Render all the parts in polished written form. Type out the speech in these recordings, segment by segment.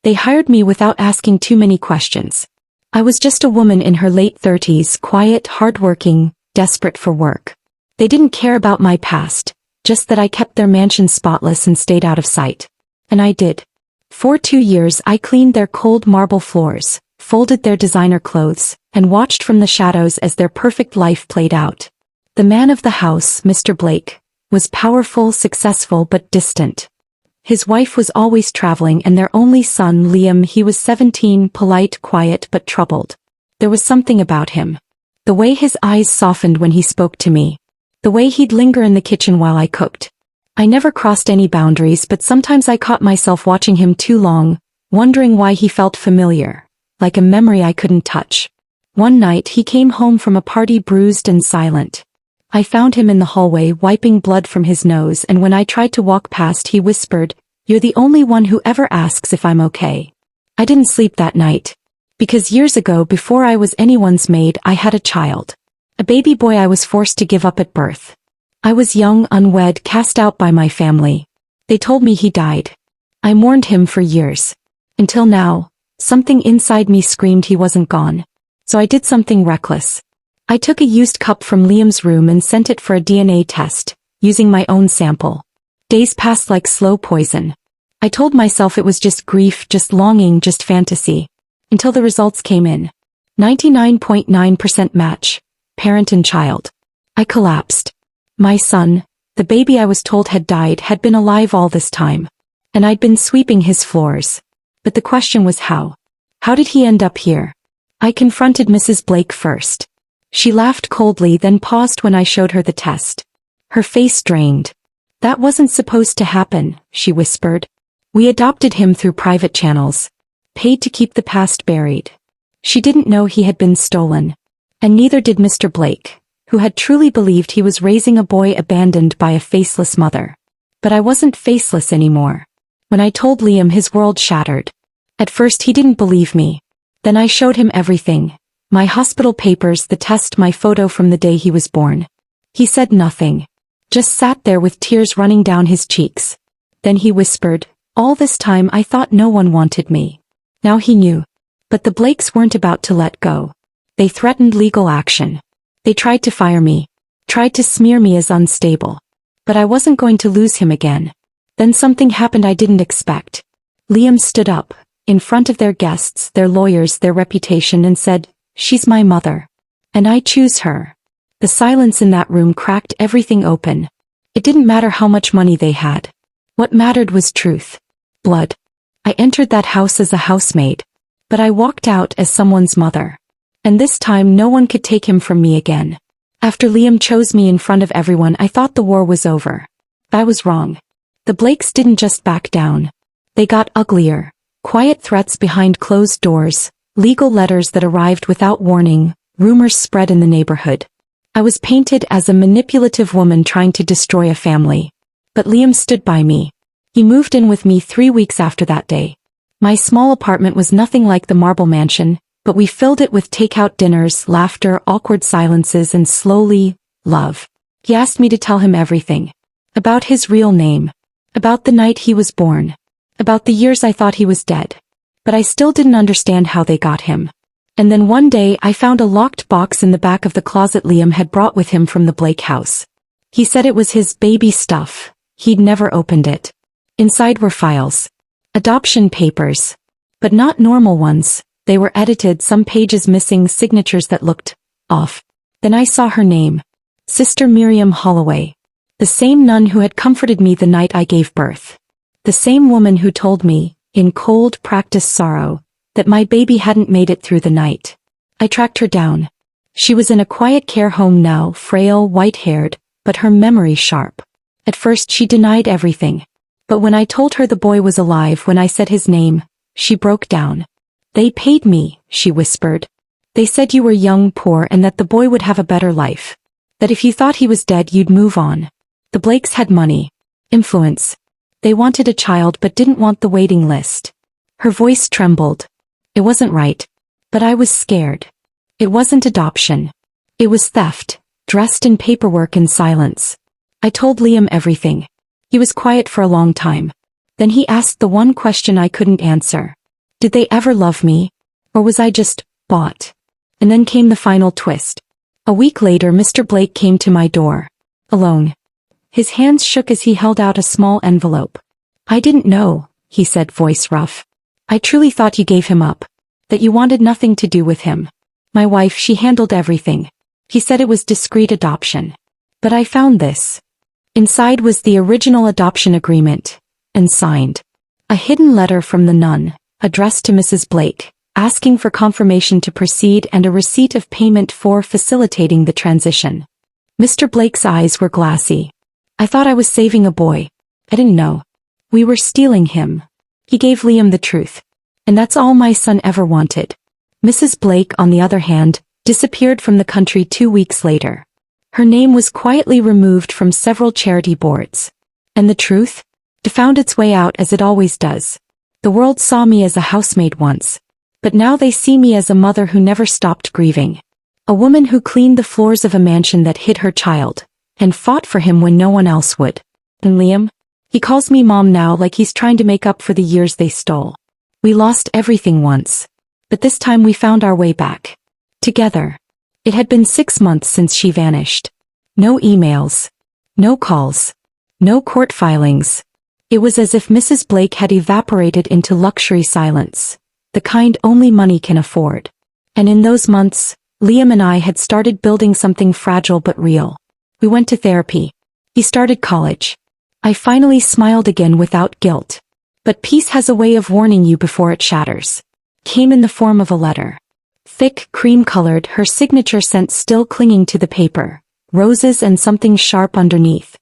They hired me without asking too many questions. I was just a woman in her late 30s, quiet, hardworking, desperate for work. They didn't care about my past, just that I kept their mansion spotless and stayed out of sight. And I did. For 2 years I cleaned their cold marble floors, folded their designer clothes, and watched from the shadows as their perfect life played out. The man of the house, Mr. Blake, was powerful, successful, but distant. His wife was always traveling, and their only son, Liam, he was 17, polite, quiet, but troubled. There was something about him. The way his eyes softened when he spoke to me. The way he'd linger in the kitchen while I cooked. I never crossed any boundaries, but sometimes I caught myself watching him too long, wondering why he felt familiar, like a memory I couldn't touch. One night he came home from a party bruised and silent. I found him in the hallway wiping blood from his nose, and when I tried to walk past he whispered, "You're the only one who ever asks if I'm okay." I didn't sleep that night. Because years ago, before I was anyone's maid, I had a child. A baby boy I was forced to give up at birth. I was young, unwed, cast out by my family. They told me he died. I mourned him for years. Until now, something inside me screamed he wasn't gone. So I did something reckless. I took a used cup from Liam's room and sent it for a DNA test, using my own sample. Days passed like slow poison. I told myself it was just grief, just longing, just fantasy. Until the results came in. 99.9% match. Parent and child. I collapsed. My son, the baby I was told had died, had been alive all this time. And I'd been sweeping his floors. But the question was how? How did he end up here? I confronted Mrs. Blake first. She laughed coldly, then paused when I showed her the test. Her face drained. "That wasn't supposed to happen," she whispered. "We adopted him through private channels. Paid to keep the past buried." She didn't know he had been stolen. And neither did Mr. Blake, who had truly believed he was raising a boy abandoned by a faceless mother. But I wasn't faceless anymore. When I told Liam, his world shattered. At first he didn't believe me. Then I showed him everything. My hospital papers, the test, my photo from the day he was born. He said nothing. Just sat there with tears running down his cheeks. Then he whispered, "All this time I thought no one wanted me." Now he knew. But the Blakes weren't about to let go. They threatened legal action. They tried to fire me. Tried to smear me as unstable. But I wasn't going to lose him again. Then something happened I didn't expect. Liam stood up, in front of their guests, their lawyers, their reputation, and said, "She's my mother. And I choose her." The silence in that room cracked everything open. It didn't matter how much money they had. What mattered was truth. Blood. I entered that house as a housemaid. But I walked out as someone's mother. And this time no one could take him from me again. After Liam chose me in front of everyone, I thought the war was over. I was wrong. The Blakes didn't just back down. They got uglier. Quiet threats behind closed doors. Legal letters that arrived without warning, rumors spread in the neighborhood. I was painted as a manipulative woman trying to destroy a family. But Liam stood by me. He moved in with me 3 weeks after that day. My small apartment was nothing like the marble mansion, but we filled it with takeout dinners, laughter, awkward silences, and slowly, love. He asked me to tell him everything. About his real name. About the night he was born. About the years I thought he was dead. But I still didn't understand how they got him. And then one day I found a locked box in the back of the closet Liam had brought with him from the Blake house. He said it was his baby stuff. He'd never opened it. Inside were files. Adoption papers. But not normal ones. They were edited, some pages missing, signatures that looked off. Then I saw her name. Sister Miriam Holloway. The same nun who had comforted me the night I gave birth. The same woman who told me, in cold, practiced sorrow, that my baby hadn't made it through the night. I tracked her down. She was in a quiet care home now, frail, white-haired, but her memory sharp. At first she denied everything. But when I told her the boy was alive, when I said his name, she broke down. "They paid me," she whispered. "They said you were young, poor, and that the boy would have a better life. That if you thought he was dead you'd move on. The Blakes had money. Influence. They wanted a child but didn't want the waiting list." Her voice trembled. It wasn't right. But I was scared. It wasn't adoption. It was theft, dressed in paperwork and silence. I told Liam everything. He was quiet for a long time. Then he asked the one question I couldn't answer. Did they ever love me? Or was I just bought? And then came the final twist. A week later, Mr. Blake came to my door. Alone. His hands shook as he held out a small envelope. I didn't know, he said, voice rough. I truly thought you gave him up. That you wanted nothing to do with him. My wife, she handled everything. He said it was discreet adoption. But I found this. Inside was the original adoption agreement. And signed. A hidden letter from the nun, addressed to Mrs. Blake, asking for confirmation to proceed and a receipt of payment for facilitating the transition. Mr. Blake's eyes were glassy. I thought I was saving a boy. I didn't know. We were stealing him. He gave Liam the truth. And that's all my son ever wanted. Mrs. Blake, on the other hand, disappeared from the country 2 weeks later. Her name was quietly removed from several charity boards. And the truth? It found its way out as it always does. The world saw me as a housemaid once. But now they see me as a mother who never stopped grieving. A woman who cleaned the floors of a mansion that hid her child, and fought for him when no one else would. And Liam? He calls me mom now like he's trying to make up for the years they stole. We lost everything once. But this time we found our way back. Together. It had been 6 months since she vanished. No emails. No calls. No court filings. It was as if Mrs. Blake had evaporated into luxury silence. The kind only money can afford. And in those months, Liam and I had started building something fragile but real. We went to therapy. He started college. I finally smiled again without guilt. But peace has a way of warning you before it shatters. Came in the form of a letter. Thick, cream-colored, her signature scent still clinging to the paper. Roses and something sharp underneath.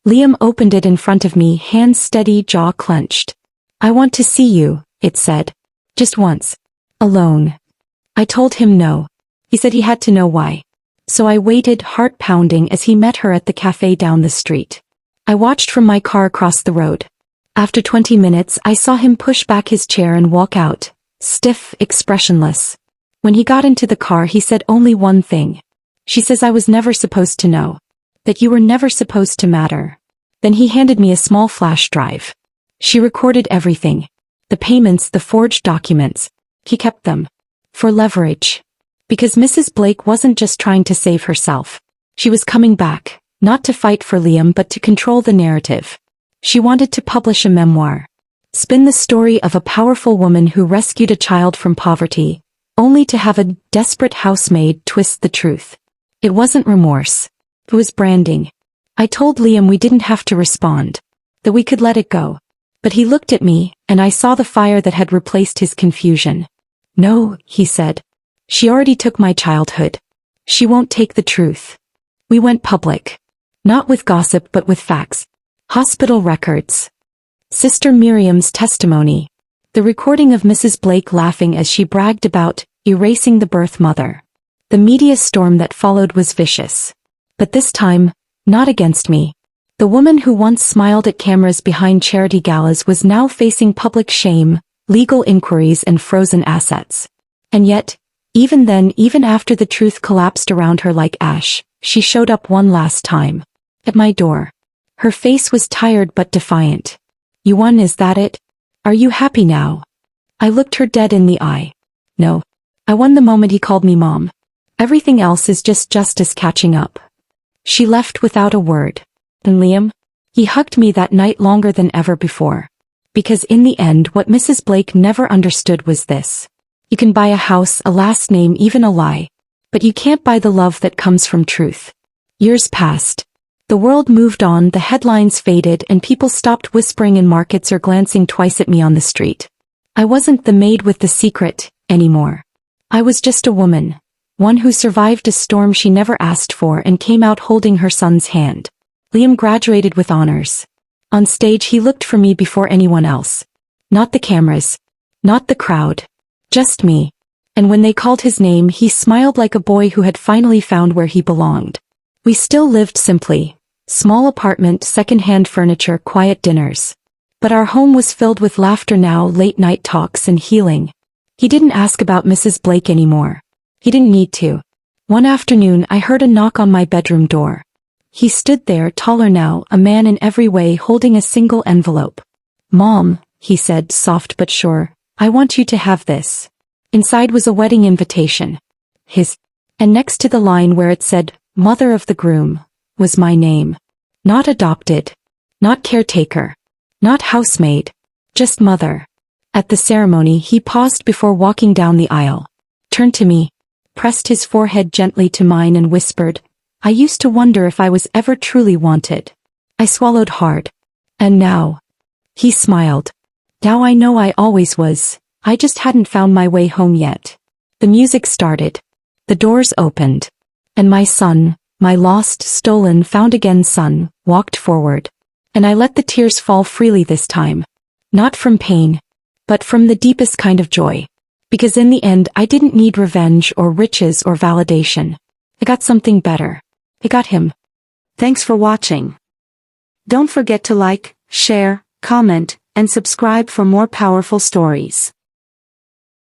Liam opened it in front of me, hands steady, jaw clenched. I want to see you, it said. Just once. Alone. I told him no. He said he had to know why. So I waited, heart pounding, as he met her at the cafe down the street. I watched from my car across the road. After 20 minutes, I saw him push back his chair and walk out, stiff, expressionless. When he got into the car, he said only one thing. She says I was never supposed to know. That you were never supposed to matter. Then he handed me a small flash drive. She recorded everything. The payments, the forged documents. He kept them. For leverage. Because Mrs. Blake wasn't just trying to save herself. She was coming back, not to fight for Liam but to control the narrative. She wanted to publish a memoir. Spin the story of a powerful woman who rescued a child from poverty, only to have a desperate housemaid twist the truth. It wasn't remorse. It was branding. I told Liam we didn't have to respond. That we could let it go. But he looked at me, and I saw the fire that had replaced his confusion. No, he said. She already took my childhood. She won't take the truth. We went public. Not with gossip but with facts. Hospital records. Sister Miriam's testimony. The recording of Mrs. Blake laughing as she bragged about erasing the birth mother. The media storm that followed was vicious. But this time, not against me. The woman who once smiled at cameras behind charity galas was now facing public shame, legal inquiries and frozen assets. And yet, even then, even after the truth collapsed around her like ash, she showed up one last time. At my door. Her face was tired but defiant. You won, is that it? Are you happy now? I looked her dead in the eye. No. I won the moment he called me mom. Everything else is just justice catching up. She left without a word. And Liam? He hugged me that night longer than ever before. Because in the end what Mrs. Blake never understood was this. You can buy a house, a last name, even a lie. But you can't buy the love that comes from truth. Years passed. The world moved on, the headlines faded, and people stopped whispering in markets or glancing twice at me on the street. I wasn't the maid with the secret anymore. I was just a woman. One who survived a storm she never asked for and came out holding her son's hand. Liam graduated with honors. On stage he looked for me before anyone else. Not the cameras. Not the crowd. Just me. And when they called his name he smiled like a boy who had finally found where he belonged. We still lived simply. Small apartment, second-hand furniture, quiet dinners. But our home was filled with laughter now, late-night talks and healing. He didn't ask about Mrs. Blake anymore. He didn't need to. One afternoon I heard a knock on my bedroom door. He stood there, taller now, a man in every way, holding a single envelope. Mom, he said, soft but sure, I want you to have this. Inside was a wedding invitation. His. And next to the line where it said, Mother of the Groom, was my name. Not adopted. Not caretaker. Not housemaid. Just mother. At the ceremony he paused before walking down the aisle. Turned to me, pressed his forehead gently to mine and whispered, I used to wonder if I was ever truly wanted. I swallowed hard. And now? He smiled. Now I know I always was, I just hadn't found my way home yet. The music started. The doors opened. And my son, my lost, stolen, found again son, walked forward. And I let the tears fall freely this time. Not from pain, but from the deepest kind of joy. Because in the end I didn't need revenge or riches or validation. I got something better. I got him. Thanks for watching. Don't forget to like, share, comment, and subscribe for more powerful stories.